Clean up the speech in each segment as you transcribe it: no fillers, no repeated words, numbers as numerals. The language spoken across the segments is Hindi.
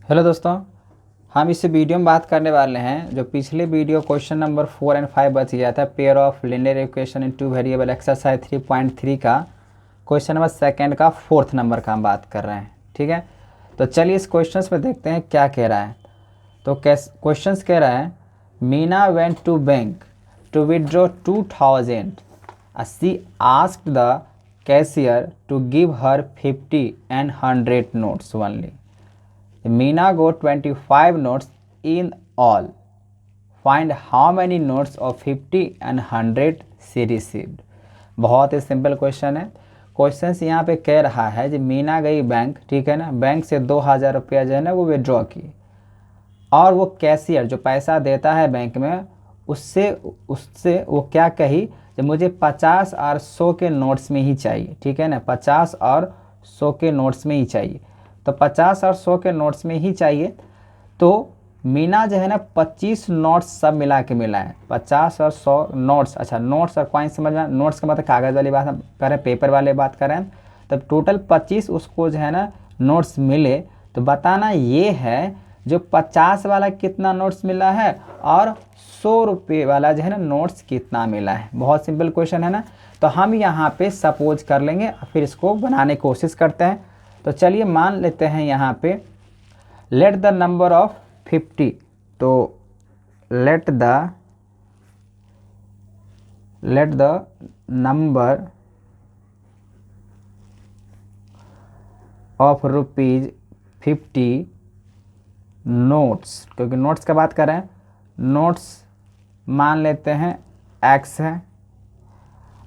हेलो दोस्तों, हम इस वीडियो में बात करने वाले हैं जो पिछले वीडियो क्वेश्चन नंबर 4 एंड 5 बच गया था, pair of linear equation in two variable exercise 3.3 का क्वेश्चन नंबर सेकंड का फोर्थ नंबर का हम बात कर रहे हैं। ठीक है, तो चलिए इस क्वेश्चन में देखते हैं क्या कह रहा है। तो क्वेश्चन कह रहा है Meena went to bank to withdraw 2000। She asked the cashier to give her 50 and 100 notes only. Meena got 25 notes in all. Find how many notes of 50 and 100 she received. बहुत ही सिंपल क्वेश्चन है। क्वेश्चन यहाँ पे कह रहा है कि मीना गई बैंक, ठीक है ना, बैंक से 2000 रुपया जो है ना वो विड्रॉ की, और वो कैशियर जो पैसा देता है बैंक में उससे उससे वो क्या कही कि मुझे 50 और 100 के नोट्स में ही चाहिए। ठीक है ना, 50 और 100 के नोट्स में ही चाहिए। तो 50 और 100 के नोट्स में ही चाहिए। तो मीना जो है ना 25 नोट्स सब मिला के मिला है, 50 और 100 नोट्स। अच्छा, नोट्स और कॉइन समझ में, नोट्स का मतलब कागज़ वाली बात हम कर रहे हैं, पेपर वाले बात कर रहे हैं। तब टोटल 25 उसको जो है ना नोट्स मिले। तो बताना ये है जो 50 वाला कितना नोट्स मिला है और 100 रुपये वाला जो है ना नोट्स कितना मिला है। बहुत सिंपल क्वेश्चन है ना। तो हम यहाँ पे सपोज कर लेंगे, फिर इसको बनाने की कोशिश करते हैं। तो चलिए मान लेते हैं यहाँ पे लेट द नंबर ऑफ 50। तो let the number of rupees 50 notes, क्योंकि नोट्स का बात कर रहे हैं, नोट्स मान लेते हैं x है,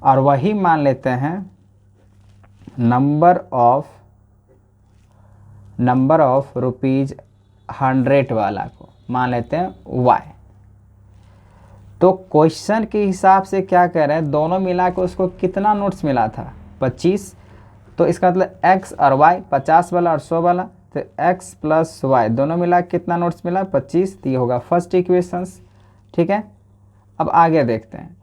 और वही मान लेते हैं नंबर ऑफ रुपीज 100 वाला को मान लेते हैं y। तो क्वेश्चन के हिसाब से क्या कह रहे हैं, दोनों मिला के उसको कितना नोट्स मिला था 25। तो इसका मतलब x और y, 50 वाला और 100 वाला, तो x प्लस वाई दोनों मिला कितना नोट्स मिला 25। तो ये होगा फर्स्ट इक्वेशंस। ठीक है, अब आगे देखते हैं।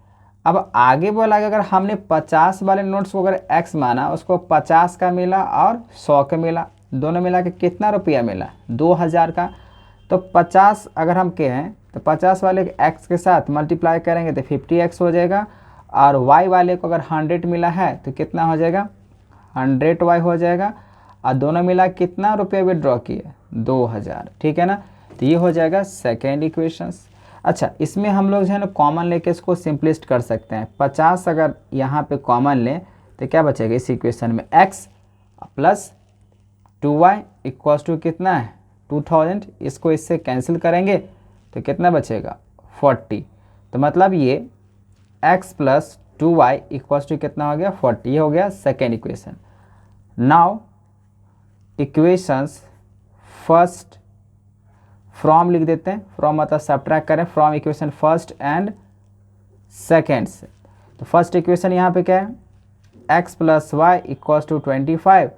अब आगे बोला कि अगर हमने 50 वाले नोट्स को अगर x माना, उसको 50 का मिला और 100 का मिला, दोनों मिला के कितना रुपया मिला 2000 का। तो 50 अगर हम कहें तो 50 वाले x के साथ मल्टीप्लाई करेंगे तो 50x हो जाएगा, और y वाले को अगर 100 मिला है तो कितना हो जाएगा 100y हो जाएगा, और दोनों मिला कितना रुपये विड्रॉ किए 2000। ठीक है ना, तो ये हो जाएगा सेकेंड इक्वेशंस। अच्छा, इसमें हम लोग जो है ना कॉमन लेके इसको सिंपलिस्ट कर सकते हैं। 50 अगर यहाँ पे कॉमन लें तो क्या बचेगा इस इक्वेशन में x plus 2y equals to कितना है 2000। इसको इससे कैंसिल करेंगे तो कितना बचेगा 40। तो मतलब ये x plus 2y equals to कितना हो गया 40। ये हो गया second equation. Now equations first from लिख देते हैं, फ्रॉम मतलब सब्ट्रैक्ट करें from equation first and second से। तो फर्स्ट इक्वेशन यहाँ पे क्या है x plus y equals to 25,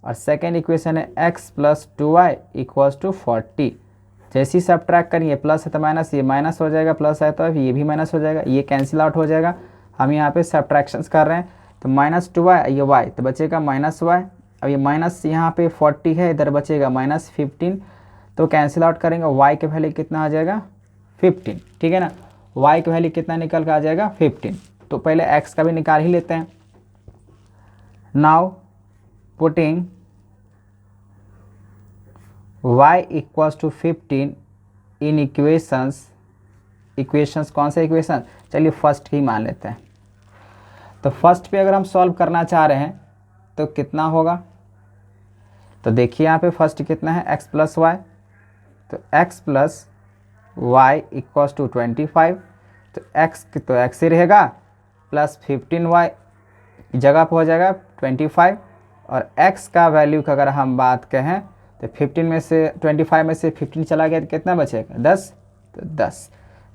और सेकेंड इक्वेशन है x plus 2y equals to 40। जैसे ही सब्ट्रैक्ट करेंगे प्लस है तो माइनस, ये माइनस हो जाएगा, प्लस है तो ये भी माइनस हो जाएगा, ये कैंसिल आउट हो जाएगा। हम यहाँ पे सब्ट्रैक्शंस कर रहे हैं, तो माइनस 2y ये y, तो बचेगा माइनस y। अब ये माइनस यहाँ पे 40 है, इधर बचेगा माइनस 15। तो कैंसिल आउट करेंगे, y के वैल्यू कितना आ जाएगा 15। ठीक है ना, y की वैल्यू कितना निकल कर आ जाएगा 15। तो पहले x का भी निकाल ही लेते हैं। Now putting y equals to 15 in equations कौन सा इक्वेशन, चलिए फर्स्ट ही मान लेते हैं। तो फर्स्ट पे अगर हम सॉल्व करना चाह रहे हैं तो कितना होगा, तो देखिए यहाँ पे फर्स्ट कितना है x प्लस वाई, तो x plus y equals to 25। तो x ही रहेगा, प्लस 15y जगह पर हो जाएगा 25, और x का वैल्यू का अगर हम बात कहें तो 15 में से 25 में से 15 चला गया तो कितना बचेगा 10। तो 10।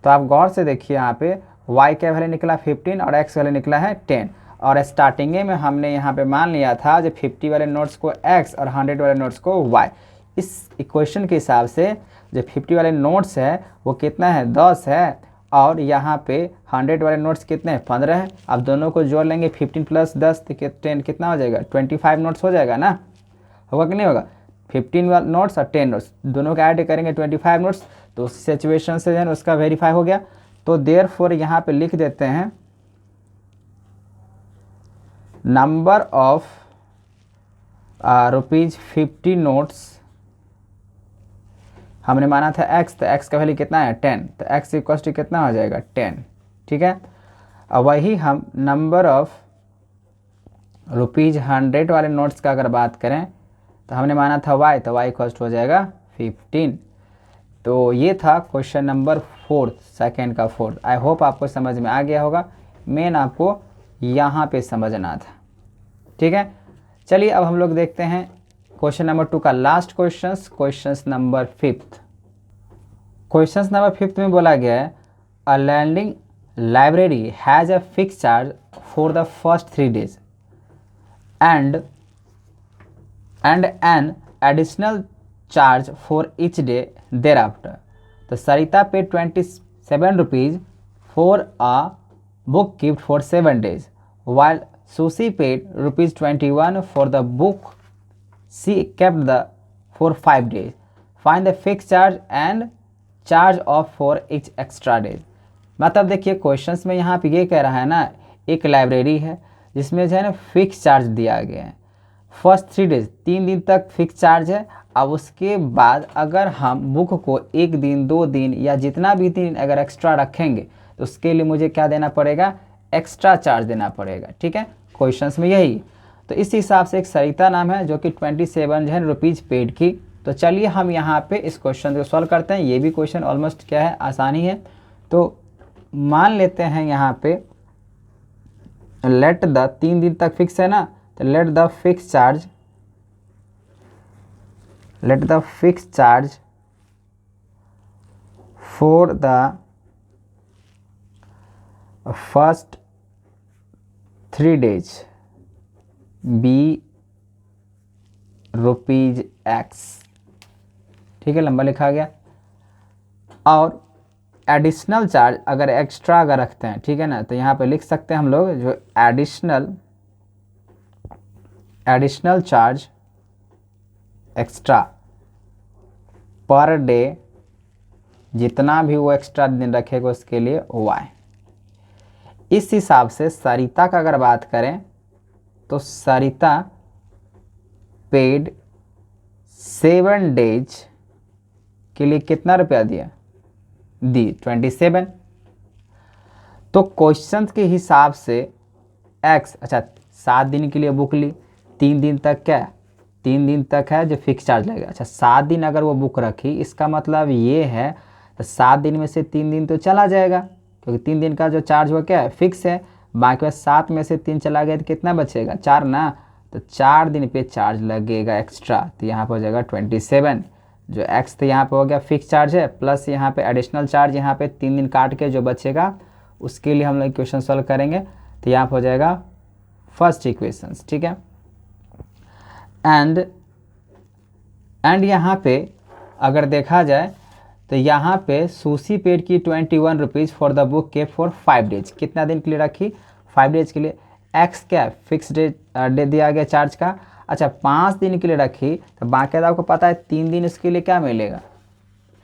तो आप गौर से देखिए यहाँ पे y का वैल्यू निकला 15 और x वैल्यू निकला है 10। और स्टार्टिंग में हमने यहाँ पे मान लिया था जो 50 वाले नोट्स को x और 100 वाले नोट्स को y। इस इक्वेशन के हिसाब से जो 50 वाले नोट्स है वो कितना है 10 है, और यहाँ पे 100 वाले नोट्स कितने हैं 15 है। अब दोनों को जोड़ लेंगे 15 प्लस 10 तो 10 कितना हो जाएगा 25 नोट्स हो जाएगा ना, होगा कि नहीं होगा। 15 नोट्स और 10 नोट्स दोनों का ऐड करेंगे 25 नोट्स, तो उस सिचुएशन से जो है उसका वेरीफाई हो गया। तो देयरफॉर यहाँ पे लिख देते हैं नंबर ऑफ ₹50 नोट्स हमने माना था x, तो x का वैल्यू कितना है 10, तो x इक्वल टू कितना हो जाएगा 10, ठीक है। और वही हम नंबर ऑफ ₹100 वाले नोट्स का अगर बात करें तो हमने माना था y, तो y इक्वल टू हो जाएगा 15। तो ये था क्वेश्चन नंबर 4 सेकेंड का 4। आई होप आपको समझ में आ गया होगा, मेन आपको यहाँ पे समझना था, ठीक है। चलिए अब हम लोग देखते हैं क्वेश्चन नंबर 2 का last question number 5। Question number 5 में बोला गया है a landing library has a fix charge for the first 3 days and an additional charge for each day thereafter. तो Sarita paid 27 rupees for a book gift for 7 days, while Susie paid rupees 21 for the book she kept for 5 days. Find the fixed charge and charge off for each extra day. मतलब देखिए क्वेश्चंस में यहाँ पे ये कह रहा है ना, एक लाइब्रेरी है जिसमें जो है ना फिक्स चार्ज दिया गया है। फर्स्ट 3 days 3 दिन तक फिक्स चार्ज है। अब उसके बाद अगर हम बुक को 1 दिन 2 दिन या जितना भी दिन अगर एक्स्ट्रा रखेंगे तो उसके लिए मुझे क्या देना पड़ेगा, एक्स्ट्रा चार्ज देना पड़ेगा, ठीक है। क्वेश्चंस में यही, तो इस हिसाब से एक सरिता नाम है जो कि 27 जो है रुपीज़ पेड की। तो चलिए हम यहाँ पे इस क्वेश्चन को सॉल्व करते हैं। ये भी क्वेश्चन ऑलमोस्ट क्या है, आसानी है। तो मान लेते हैं यहाँ पे लेट द 3 दिन तक फिक्स है ना, तो let the fix charge for the first 3 days be ₹X, ठीक है, लंबा लिखा गया। और एडिशनल चार्ज अगर एक्स्ट्रा अगर रखते हैं, ठीक है ना, तो यहाँ पे लिख सकते हैं हम लोग जो additional charge extra per day, जितना भी वो एक्स्ट्रा दिन रखेगा उसके लिए Y। इस हिसाब से सरिता का अगर बात करें तो सरिता पेड 7 days के लिए कितना रुपया दिया, दी 27। तो क्वेश्चन के हिसाब से x, अच्छा 7 दिन के लिए बुक ली, 3 दिन तक क्या, 3 दिन तक है जो फिक्स चार्ज लगेगा। अच्छा 7 दिन अगर वो बुक रखी, इसका मतलब ये है तो 7 दिन में से 3 दिन तो चला जाएगा, क्योंकि 3 दिन का जो चार्ज वो क्या है, फिक्स है। बाकी 7 में से 3 चला गया तो कितना बचेगा, 4 ना, तो 4 दिन पे चार्ज लगेगा एक्स्ट्रा, तो यहाँ पर हो जाएगा 27। जो x तो यहाँ पे हो गया फिक्स चार्ज है, प्लस यहाँ पे एडिशनल चार्ज, यहाँ पे 3 दिन काट के जो बचेगा उसके लिए हम लोग क्वेश्चन सॉल्व करेंगे। तो यहाँ पर हो जाएगा फर्स्ट इक्वेशन, ठीक है। एंड यहाँ पे अगर देखा जाए तो यहाँ पे सूसी पेड की 21 रुपीज़ फॉर द बुक के फॉर 5 days, कितना दिन के लिए रखी, 5 days के लिए। एक्स क्या फिक्स डे दिया गया चार्ज का। अच्छा 5 दिन के लिए रखी, तो बाकी तो आपको पता है 3 दिन इसके लिए क्या मिलेगा,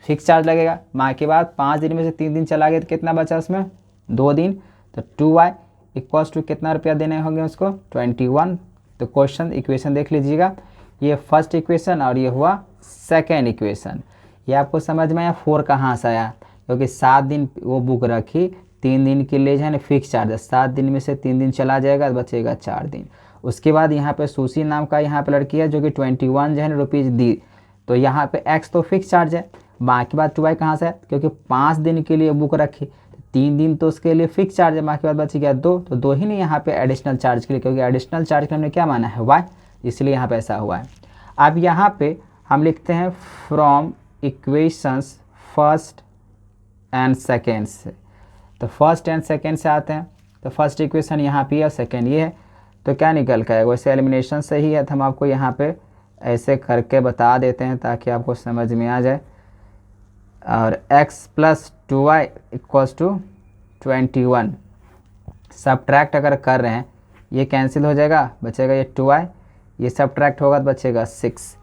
फिक्स चार्ज लगेगा। बाकी बाद 5 दिन में से 3 दिन चला गया तो कितना बचा उसमें, 2 दिन, तो 2y इक्वल्स टू कितना रुपया देने होंगे उसको, 21। तो क्वेश्चन इक्वेशन देख लीजिएगा, ये फर्स्ट इक्वेशन और ये हुआ सेकेंड इक्वेशन। ये आपको समझ में आया 4 कहाँ से आया, क्योंकि 7 दिन वो बुक रखी, 3 दिन के लिए जो है ना फिक्स चार्ज है, 7 दिन में से 3 दिन चला जाएगा, बचेगा 4 दिन। उसके बाद यहाँ पे सूसी नाम का यहाँ पे लड़की है जो कि 21 जो है ना रुपीज़ दी, तो यहाँ पे x तो फिक्स चार्ज है। बाकी बात 2y कहाँ से है, क्योंकि 5 दिन के लिए बुक रखी, 3 दिन तो उसके लिए फिक्स चार्ज है, बाकी बात बच गया 2, तो 2 ही नहीं यहाँ पे एडिशनल चार्ज के लिए, क्योंकि एडिशनल चार्ज के हमने क्या माना है y, इसलिए यहाँ पे ऐसा हुआ है। अब यहाँ पे हम लिखते हैं from equations first and second से, तो फर्स्ट एंड सेकेंड से आते हैं। तो फर्स्ट इक्वेशन यहाँ पे और सेकेंड ये है, तो क्या निकल कर आएगा, वैसे एलिमिनेशन से ही है, तो हम आपको यहाँ पे ऐसे करके बता देते हैं ताकि आपको समझ में आ जाए। और x plus 2y equals to 21, subtract अगर कर रहे हैं ये कैंसिल हो जाएगा, बचेगा ये 2y, ये सब्ट्रैक्ट होगा तो बचेगा 6।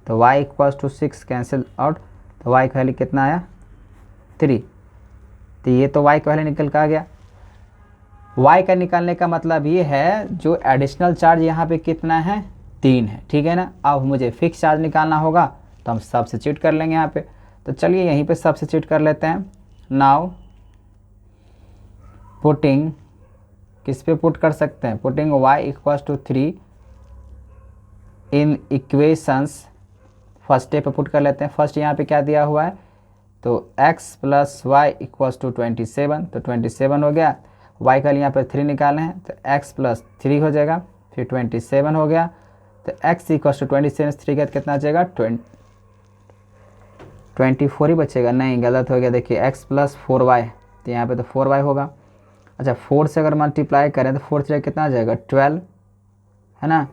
तो y equals to 6 cancel out, तो y का वैल्यू कितना आया 3। तो ये तो y का वैल्यू निकल के आ गया। y का निकालने का मतलब ये है जो एडिशनल चार्ज यहाँ पे कितना है 3 है, ठीक है ना। अब मुझे फिक्स चार्ज निकालना होगा तो हम सब्स्टिट्यूट कर लेंगे यहाँ पे। तो चलिए यहीं पे सब्स्टिट्यूट कर लेते हैं। नाउ पुटिंग, किस पे पुट कर सकते हैं, putting y equals to 3 in equations, first step पे पुट कर लेते हैं। फर्स्ट यहाँ पे क्या दिया हुआ है, तो x plus y equals to 27, तो 27 हो गया। y का यहाँ पर 3 निकालना है तो x प्लस 3 हो जाएगा, फिर 27 हो गया। तो x इक्वल्स टू 27 3 का कितना बचेगा 24 ही बचेगा, नहीं गलत हो गया। देखिए x प्लस 4y, तो यहाँ पे तो 4y होगा। अच्छा 4 से अगर मल्टीप्लाई करें तो 4 से कितना आ जाएगा 12, है ना।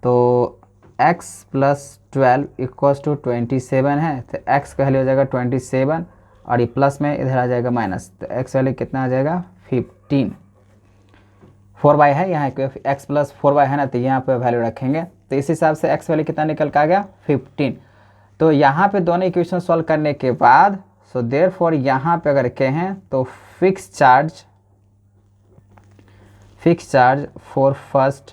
तो x प्लस 12 इक्वल्स टू 27 है, तो x का वैल्यू हो जाएगा 27 और ये प्लस में इधर आ जाएगा माइनस, तो x वैल्यू कितना आ जाएगा 15। 4y है यहाँ x प्लस 4y है ना, तो यहाँ पे वैल्यू रखेंगे। तो इस हिसाब से x वैल्यू कितना निकल के आ गया 15। तो यहाँ पे दोनों इक्वेशन सॉल्व करने के बाद सो देयरफॉर यहाँ पे अगर कहें तो fix charge for first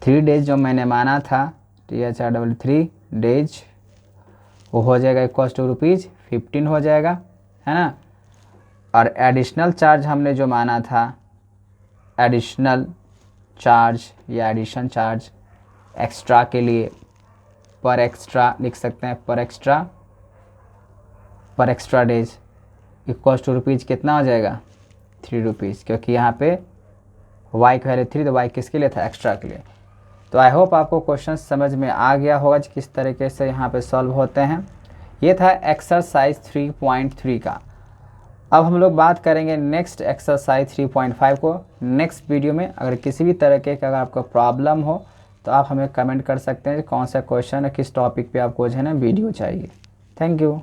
3 days जो मैंने माना था THR3 डेज, वो हो जाएगा इक्वल्स टू ₹15 हो जाएगा, है ना। और एडिशनल चार्ज हमने जो माना था, एडिशनल चार्ज या एडिशन चार्ज एक्स्ट्रा के लिए, पर एक्स्ट्रा लिख सकते हैं, पर extra days equals to rupees कितना हो जाएगा ₹3, क्योंकि यहाँ पे y का वैल्यू 3, तो y किसके लिए था एक्स्ट्रा के लिए। तो आई होप आपको क्वेश्चन समझ में आ गया होगा कि किस तरीके से यहाँ पे सॉल्व होते हैं। ये था एक्सरसाइज 3.3 का। अब हम लोग बात करेंगे नेक्स्ट एक्सरसाइज 3.5 को नेक्स्ट वीडियो में। अगर किसी भी तरह के अगर आपको प्रॉब्लम हो तो आप हमें कमेंट कर सकते हैं कौन सा क्वेश्चन है, किस टॉपिक पे आपको जो है ना वीडियो चाहिए। Thank you.